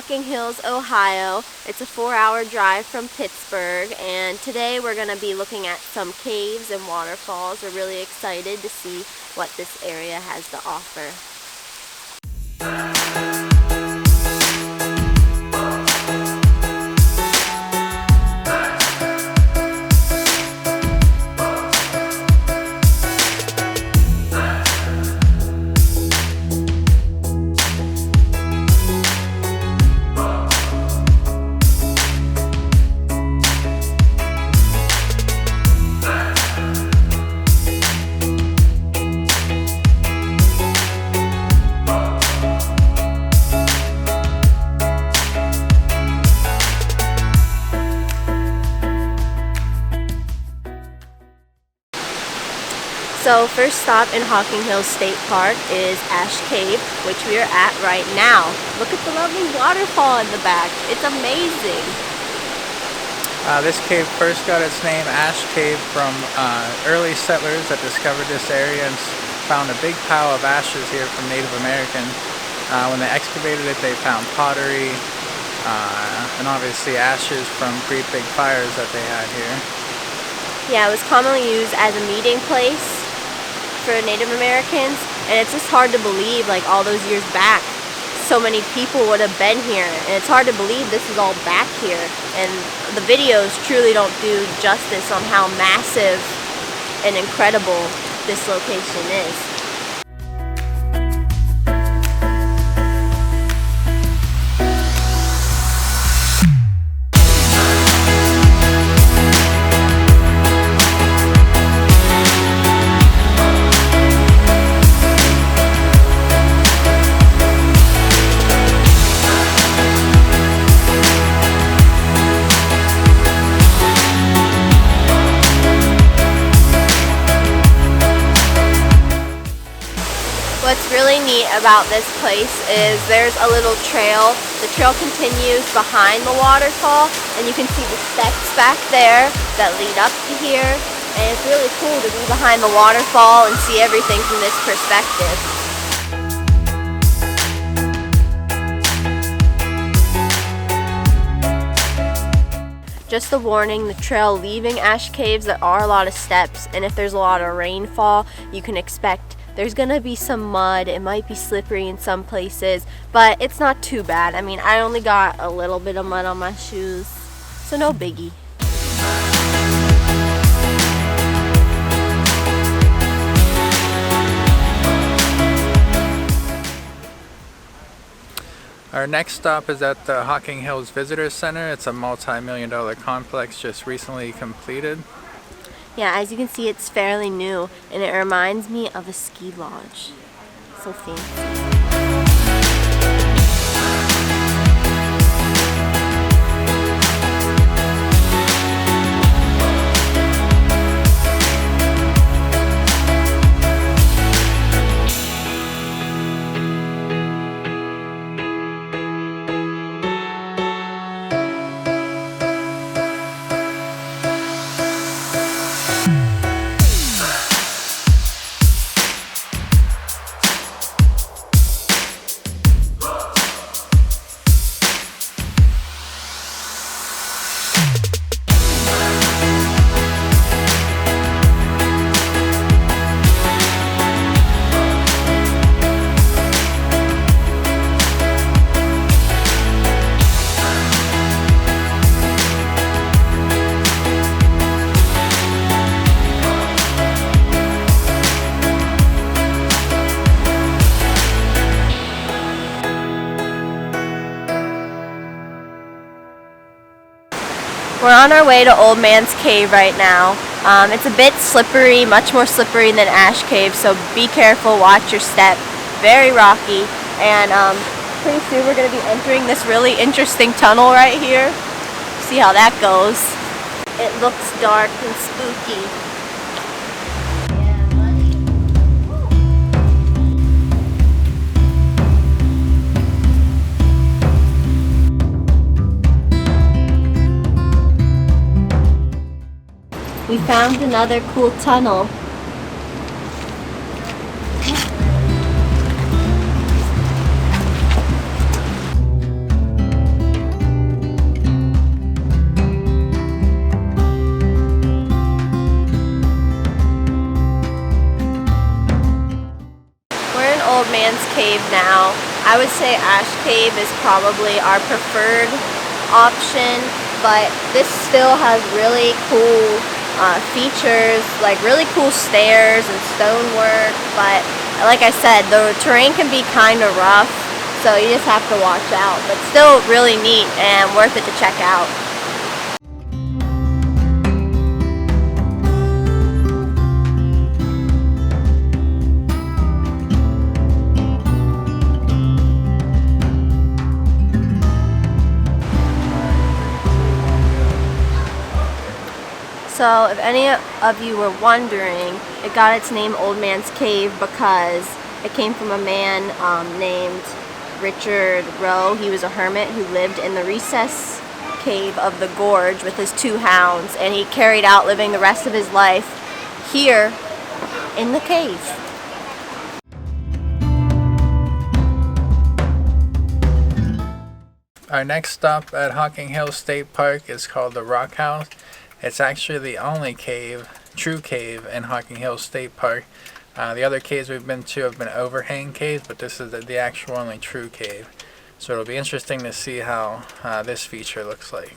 Hocking Hills, Ohio. It's a 4-hour drive from Pittsburgh, and today we're going to be looking at some caves and waterfalls. We're really excited to see what this area has to offer. So first stop in Hocking Hills State Park is Ash Cave, which we are at right now. Look at the lovely waterfall in the back. It's amazing. This cave first got its name Ash Cave from early settlers that discovered this area and found a big pile of ashes here from Native Americans. When they excavated it, they found pottery and obviously ashes from great big fires that they had here. Yeah, it was commonly used as a meeting place for Native Americans, and it's just hard to believe, like all those years back, so many people would have been here, and it's hard to believe this is all back here. And the videos truly don't do justice on how massive and incredible this location is. What's really neat about this place is there's a little trail. The trail continues behind the waterfall, and you can see the steps back there that lead up to here. And it's really cool to be behind the waterfall and see everything from this perspective. Just a warning, the trail leaving Ash Caves, there are a lot of steps, and if there's a lot of rainfall, you can expect there's gonna be some mud. It might be slippery in some places, but it's not too bad. I mean, I only got a little bit of mud on my shoes, so no biggie. Our next stop is at the Hocking Hills Visitor Center. It's a multi-million-dollar complex just recently completed. Yeah, as you can see, it's fairly new, and it reminds me of a ski lodge. So fancy. We're on our way to Old Man's Cave right now. It's a bit slippery, much more slippery than Ash Cave, so be careful, watch your step. Very rocky, and pretty soon we're going to be entering this really interesting tunnel right here. See how that goes. It looks dark and spooky. We found another cool tunnel. Cave now. I would say Ash Cave is probably our preferred option, but this still has really cool features, like really cool stairs and stonework, but like I said, the terrain can be kind of rough, so you just have to watch out, but still really neat and worth it to check out. So if any of you were wondering, it got its name Old Man's Cave because it came from a man named Richard Rowe. He was a hermit who lived in the recess cave of the gorge with his 2 hounds, and he carried out living the rest of his life here in the cave. Our next stop at Hocking Hills State Park is called the Rock House. It's actually the only cave, true cave, in Hocking Hills State Park. The other caves we've been to have been overhang caves, but this is the actual only true cave. So it'll be interesting to see how this feature looks like.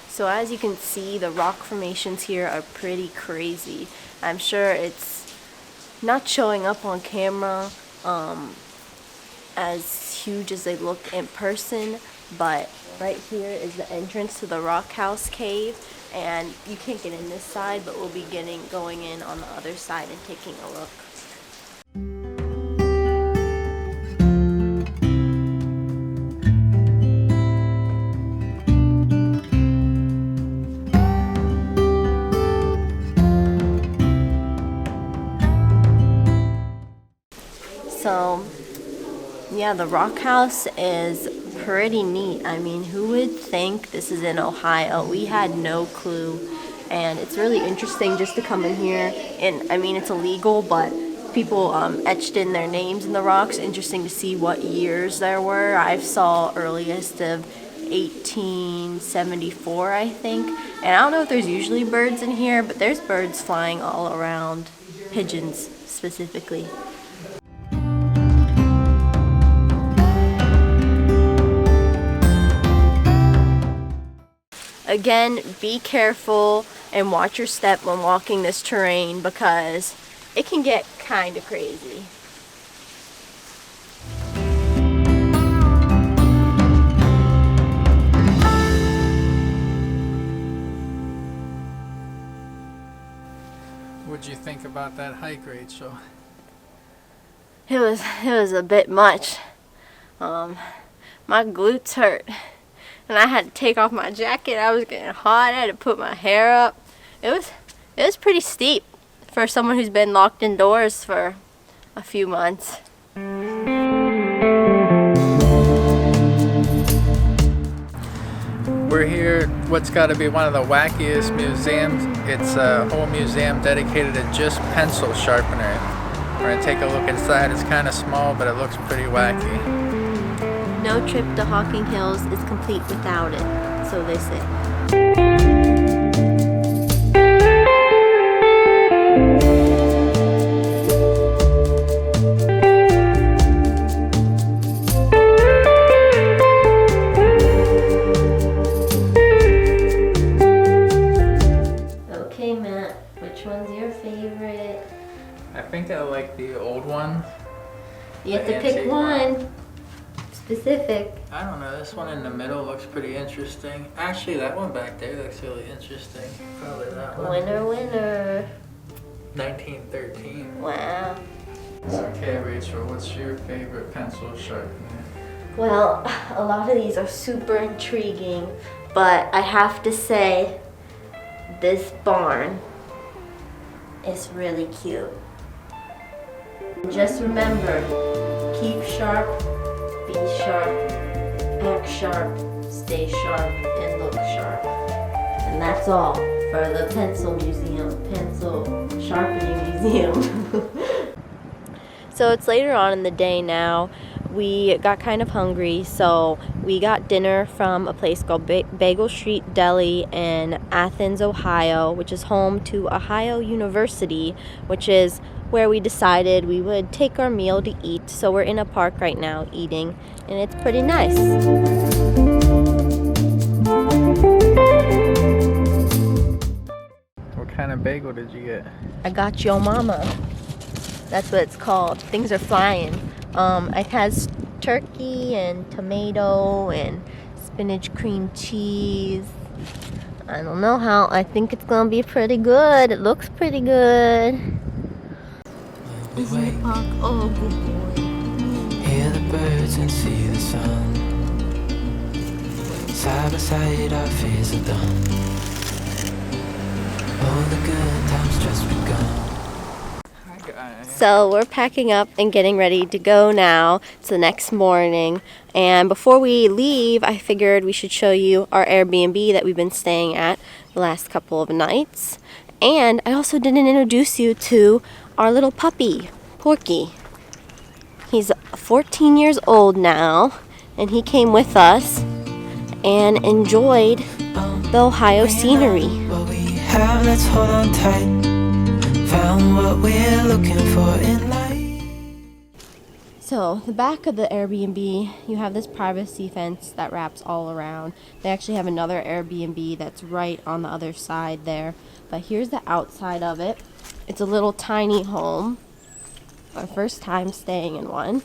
So as you can see, the rock formations here are pretty crazy. I'm sure it's not showing up on camera as huge as they look in person, but right here is the entrance to the Rock House Cave, and you can't get in this side, but we'll be going in on the other side and taking a look. So, yeah, the Rock House is pretty neat. I mean, who would think this is in Ohio? We had no clue, and it's really interesting just to come in here. And I mean, it's illegal, but people etched in their names in the rocks. Interesting to see what years there were. I saw earliest of 1874, I think. And I don't know if there's usually birds in here, but there's birds flying all around, pigeons specifically. Again, be careful and watch your step when walking this terrain because it can get kind of crazy. What'd you think about that hike, Rachel? It was a bit much. My glutes hurt. And I had to take off my jacket. I was getting hot. I had to put my hair up. It was pretty steep for someone who's been locked indoors for a few months. We're here at what's got to be one of the wackiest museums. It's a whole museum dedicated to just pencil sharpener. We're going to take a look inside. It's kind of small, but it looks pretty wacky. No trip to Hocking Hills is complete without it, so they say. Okay, Matt, which one's your favorite? I think I like the old one. You have to pick one. Specific. I don't know, this one in the middle looks pretty interesting. Actually, that one back there looks really interesting. Probably that one. Winner, winner. 1913. Wow. Okay, Rachel, what's your favorite pencil sharpener? Well, a lot of these are super intriguing, but I have to say this barn is really cute. Just remember, keep sharp, be sharp, look sharp, stay sharp, and look sharp. And that's all for the Pencil Sharpening Museum. So it's later on in the day now. We got kind of hungry, so we got dinner from a place called Bagel Street Deli in Athens, Ohio, which is home to Ohio University, which is where we decided we would take our meal to eat. So we're in a park right now eating, and it's pretty nice. What kind of bagel did you get? I got Yo Mama. That's what it's called. Things are flying. It has turkey and tomato and spinach cream cheese. I don't know how. I think it's gonna be pretty good. It looks pretty good. Isn't it park? Oh, good boy. Hear the birds and see the sun. Side by side, our fears are done. All the good times just begun. So we're packing up and getting ready to go now. It's the next morning, and before we leave, I figured we should show you our Airbnb that we've been staying at the last couple of nights. And I also didn't introduce you to our little puppy, Porky. He's 14 years old now, and he came with us and enjoyed the Ohio scenery. What we have, let's hold on tight. Found what we're looking for in life. So the back of the Airbnb, you have this privacy fence that wraps all around. They actually have another Airbnb that's right on the other side there. But here's the outside of it. It's a little tiny home. Our first time staying in one.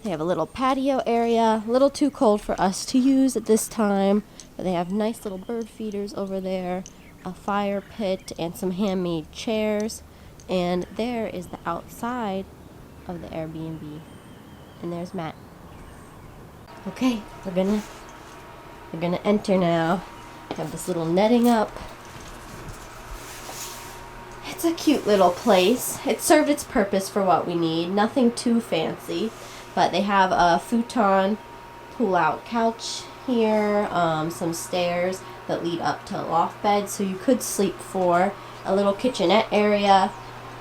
They have a little patio area, a little too cold for us to use at this time, but they have nice little bird feeders over there, a fire pit, and some handmade chairs. And there is the outside of the Airbnb. And there's Matt. Okay, we're gonna enter now. Have this little netting up. It's a cute little place. It served its purpose for what we need. Nothing too fancy, but they have a futon pull-out couch here, some stairs that lead up to a loft bed, so you could sleep for a little kitchenette area,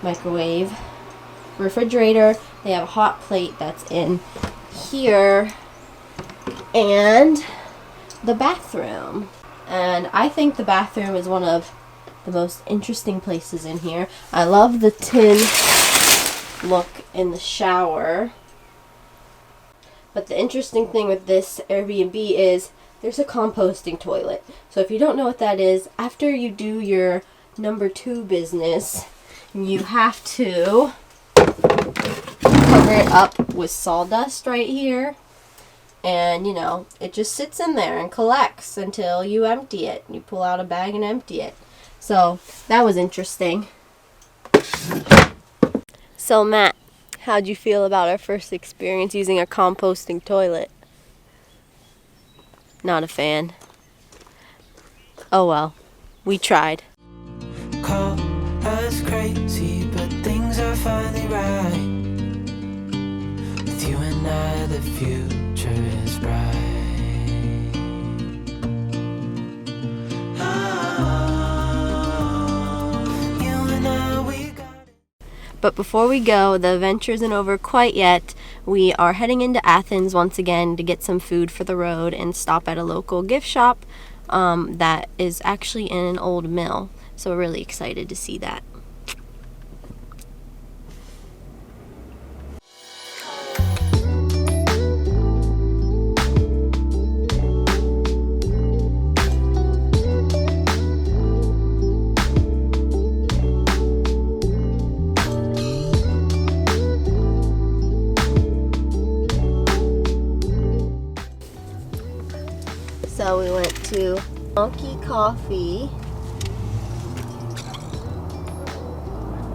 microwave, refrigerator. They have a hot plate that's in here, and the bathroom. And I think the bathroom is one of the most interesting places in here. I love the tin look in the shower. But the interesting thing with this Airbnb is there's a composting toilet. So if you don't know what that is, after you do your number 2 business, you have to cover it up with sawdust right here. And, you know, it just sits in there and collects until you empty it. You pull out a bag and empty it. So that was interesting. So Matt, how'd you feel about our first experience using a composting toilet? Not a fan. Oh well, we tried. Call us crazy, but things are finally right. With you and I, the future is bright. But before we go, the adventure isn't over quite yet. We are heading into Athens once again to get some food for the road and stop at a local gift shop that is actually in an old mill. So we're really excited to see that. So we went to Monkey Coffee.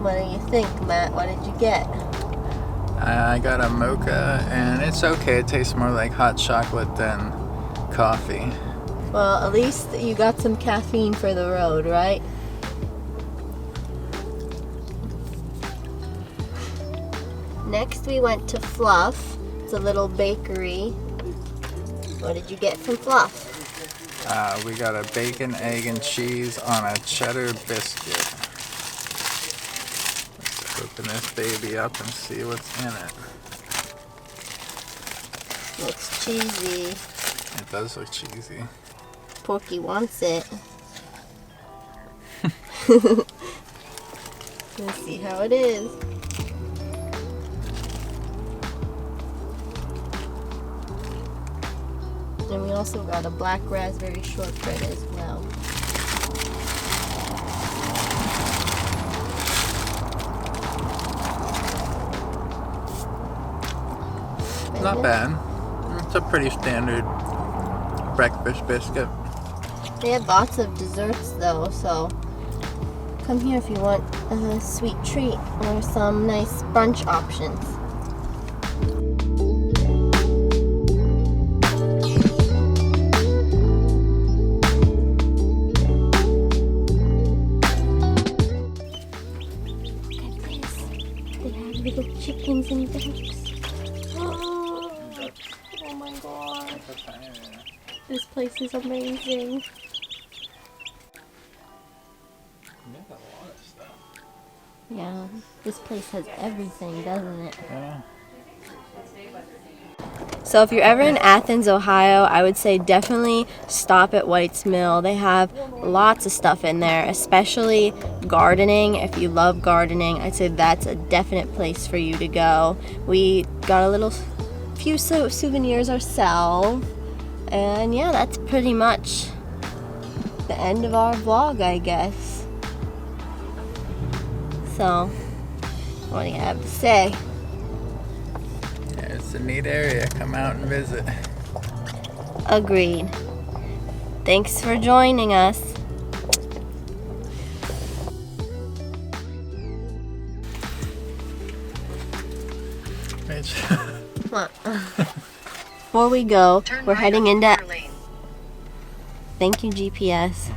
What do you think, Matt? What did you get? I got a mocha, and it's okay. It tastes more like hot chocolate than coffee. Well, at least you got some caffeine for the road, right? Next we went to Fluff. It's a little bakery What did you get from Fluff? We got a bacon, egg, and cheese on a cheddar biscuit. Let's open this baby up and see what's in it. Looks cheesy. It does look cheesy. Porky wants it. Let's see how it is. And we also got a black raspberry shortbread as well. Not bad. It's a pretty standard breakfast biscuit. They have lots of desserts though, so come here if you want a sweet treat or some nice brunch options. Little chickens and ducks. Oh my god. This place is amazing. Yeah, this place has everything, doesn't it? Yeah. So if you're ever in Athens, Ohio, I would say definitely stop at White's Mill. They have lots of stuff in there, especially gardening. If you love gardening, I'd say that's a definite place for you to go. We got a few souvenirs ourselves. And yeah, that's pretty much the end of our vlog, I guess. So, what do you have to say? It's a neat area. Come out and visit. Agreed. Thanks for joining us. Mitch. Before we go, we're heading into... Thank you, GPS.